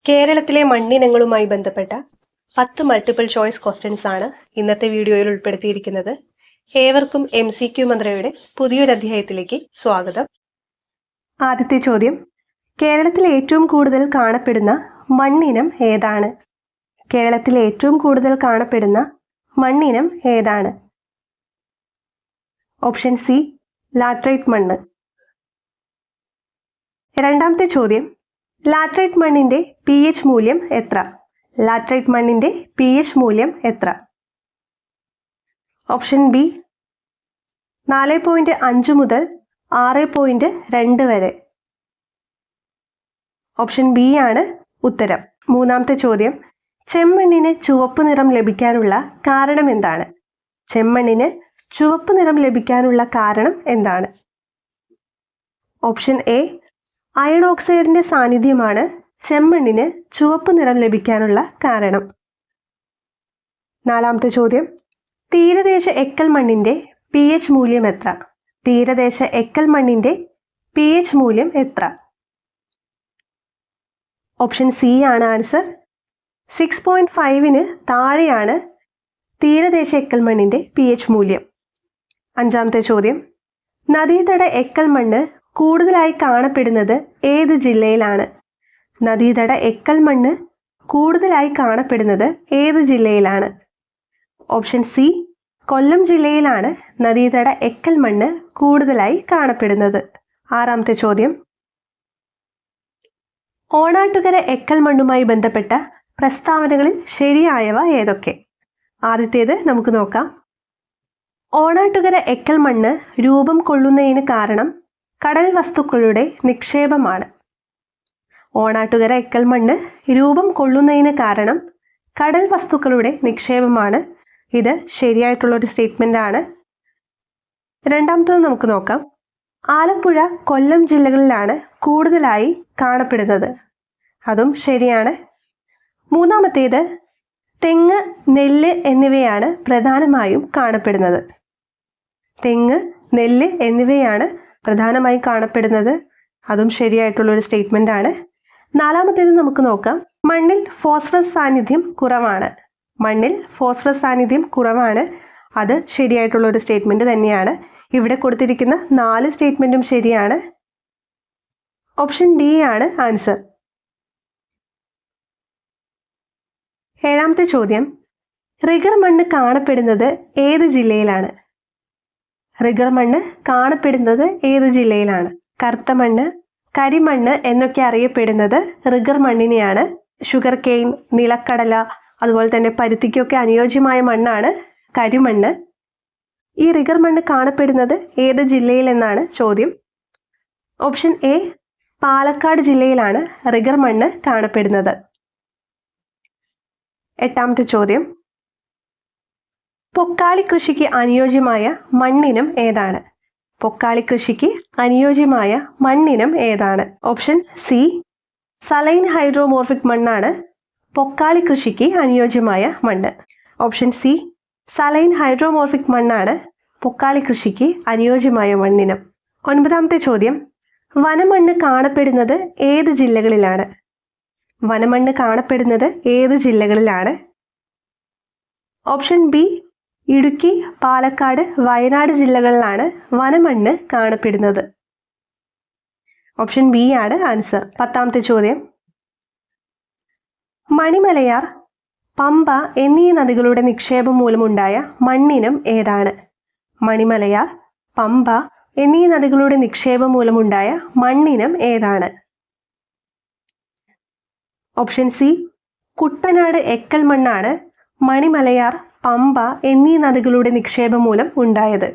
കേരളത്തിലെ മണ്ണിനങ്ങളുമായി ബന്ധപ്പെട്ട 10 multiple choice questions ആണ് ഇന്നത്തെ വീഡിയോയിൽ ഉൾപ്പെടുത്തിയിരിക്കുന്നത്. ഏവർക്കും MCQ മന്ത്രയുടെ പുതിയൊരു അധ്യായത്തിലേക്ക് സ്വാഗതം. ആദ്യത്തെ ചോദ്യം, കേരളത്തിൽ ഏറ്റവും കൂടുതൽ കാണപ്പെടുന്ന മണ്ണിനം ഏതാണ്? കേരളത്തിൽ ഏറ്റവും കൂടുതൽ കാണപ്പെടുന്ന മണ്ണിനം ഏതാണ്? ഓപ്ഷൻ സി, ലാറ്ററൈറ്റ് മണ്ണ്. രണ്ടാമത്തെ ചോദ്യം, ലാറ്ററൈറ്റ് മണ്ണിന്റെ pH മൂല്യം എത്ര? ലാറ്ററൈറ്റ് മണ്ണിന്റെ pH മൂല്യം എത്ര? ഓപ്ഷൻ ബി, 4.5 മുതൽ 6.2 വരെ. ഓപ്ഷൻ ബി ആണ് ഉത്തരം. മൂന്നാമത്തെ ചോദ്യം, ചെമ്മണ്ണിന് ചുവപ്പ് നിറം ലഭിക്കാനുള്ള കാരണം എന്താണ്? ചെമ്മണ്ണിന് ചുവപ്പ് നിറം ലഭിക്കാനുള്ള കാരണം എന്താണ്? ഓപ്ഷൻ എ, അയൺ ഓക്സൈഡിന്റെ സാന്നിധ്യമാണ് ചെമ്മണ്ണിന് ചുവപ്പ് നിറം ലഭിക്കാനുള്ള കാരണം. നാലാമത്തെ ചോദ്യം, തീരദേശ എക്കൽ മണ്ണിന്റെ pH മൂല്യം എത്ര? തീരദേശ എക്കൽ മണ്ണിന്റെ pH മൂല്യം എത്ര? ഓപ്ഷൻ സി ആണ് ആൻസർ. 6.5 താഴെയാണ് തീരദേശ എക്കൽ മണ്ണിന്റെ pH മൂല്യം. അഞ്ചാമത്തെ ചോദ്യം, നദീതട എക്കൽ മണ്ണ് കൂടുതലായി കാണപ്പെടുന്നത് ഏത് ജില്ലയിലാണ്? നദീതട എക്കൽ മണ്ണ് കൂടുതലായി കാണപ്പെടുന്നത് ഏത് ജില്ലയിലാണ്? ഓപ്ഷൻ സി, കൊല്ലം ജില്ലയിലാണ് നദീതട എക്കൽ മണ്ണ് കൂടുതലായി കാണപ്പെടുന്നത്. ആറാമത്തെ ചോദ്യം, ഓണാട്ടുകര എക്കൽ മണ്ണുമായി ബന്ധപ്പെട്ട പ്രസ്താവനകളിൽ ശരിയായവ ഏതൊക്കെ? ആദ്യത്തേത് നമുക്ക് നോക്കാം. ഓണാട്ടുകര എക്കൽ മണ്ണ് രൂപം കൊള്ളുന്നതിന് കാരണം കടൽ വസ്തുക്കളുടെ നിക്ഷേപമാണ്. ഓണാട്ടുകര എക്കൽ മണ്ണ് രൂപം കൊള്ളുന്നതിന് കാരണം കടൽ വസ്തുക്കളുടെ നിക്ഷേപമാണ്. ഇത് ശരിയായിട്ടുള്ളൊരു സ്റ്റേറ്റ്മെന്റ് ആണ്. രണ്ടാമത്തത് നമുക്ക് നോക്കാം. ആലപ്പുഴ, കൊല്ലം ജില്ലകളിലാണ് കൂടുതലായി കാണപ്പെടുന്നത്. അതും ശരിയാണ്. മൂന്നാമത്തേത്, തെങ്ങ്, നെല്ല് എന്നിവയാണ് പ്രധാനമായും കാണപ്പെടുന്നത്. തെങ്ങ്, നെല്ല് എന്നിവയാണ് പ്രധാനമായും കാണപ്പെടുന്നത്. അതും ശരിയായിട്ടുള്ളൊരു സ്റ്റേറ്റ്മെന്റ് ആണ്. നാലാമത്തേത് നമുക്ക് നോക്കാം. മണ്ണിൽ ഫോസ്ഫറസ് സാന്നിധ്യം കുറവാണ്. മണ്ണിൽ ഫോസ്ഫറസ് സാന്നിധ്യം കുറവാണ്. അത് ശരിയായിട്ടുള്ളൊരു സ്റ്റേറ്റ്മെന്റ് തന്നെയാണ്. ഇവിടെ കൊടുത്തിരിക്കുന്ന 4 സ്റ്റേറ്റ്മെന്റും ശരിയാണ്. ഓപ്ഷൻ ഡി ആണ് ആൻസർ. ഏഴാമത്തെ ചോദ്യം, റിഗർ മണ്ണ് കാണപ്പെടുന്നത് ഏത് ജില്ലയിലാണ്? റിഗർ മണ്ണ് കാണപ്പെടുന്നത് ഏത് ജില്ലയിലാണ്? കറുത്ത മണ്ണ്, കരിമണ്ണ് എന്നൊക്കെ അറിയപ്പെടുന്നത് റിഗർ മണ്ണിനെയാണ്. ഷുഗർ കെയിൻ, നിലക്കടല, അതുപോലെ തന്നെ പരുത്തിക്കൊക്കെ അനുയോജ്യമായ മണ്ണാണ് കരിമണ്ണ്. ഈ റിഗർ മണ്ണ് കാണപ്പെടുന്നത് ഏത് ജില്ലയിൽ എന്നാണ് ചോദ്യം. ഓപ്ഷൻ എ, പാലക്കാട് ജില്ലയിലാണ് റിഗർ മണ്ണ് കാണപ്പെടുന്നത്. എട്ടാമത്തെ ചോദ്യം, പൊക്കാളി കൃഷിക്ക് അനുയോജ്യമായ മണ്ണിനം ഏതാണ്? പൊക്കാളി കൃഷിക്ക് അനുയോജ്യമായ മണ്ണിനം ഏതാണ്? ഓപ്ഷൻ സി, സലൈൻ ഹൈഡ്രോമോർഫിക് മണ്ണാണ് പൊക്കാളി കൃഷിക്ക് അനുയോജ്യമായ മണ്ണ്. ഓപ്ഷൻ സി, സലൈൻ ഹൈഡ്രോമോർഫിക് മണ്ണാണ് പൊക്കാളി കൃഷിക്ക് അനുയോജ്യമായ മണ്ണിനം. ഒൻപതാമത്തെ ചോദ്യം, വനമണ്ണ് കാണപ്പെടുന്നത് ഏത് ജില്ലകളിലാണ്? വനമണ്ണ് കാണപ്പെടുന്നത് ഏത് ജില്ലകളിലാണ്? ഓപ്ഷൻ ബി, ഇടുക്കി, പാലക്കാട്, വയനാട് ജില്ലകളിലാണ് വനമണ്ണ് കാണപ്പെടുന്നത്. ഓപ്ഷൻ ബി ആണ് ആൻസർ. പത്താമത്തെ ചോദ്യം, മണിമലയാർ, പമ്പ എന്നീ നദികളുടെ നിക്ഷേപം മൂലമുണ്ടായ മണ്ണിനം ഏതാണ്? മണിമലയാർ, പമ്പ എന്നീ നദികളുടെ നിക്ഷേപം മൂലമുണ്ടായ മണ്ണിനം ഏതാണ്? ഓപ്ഷൻ സി, കുട്ടനാട് എക്കൽ മണ്ണാണ് മണിമലയാർ, പമ്പ എന്നീ നദികളുടെ നിക്ഷേപം മൂലം ഉണ്ടായത്.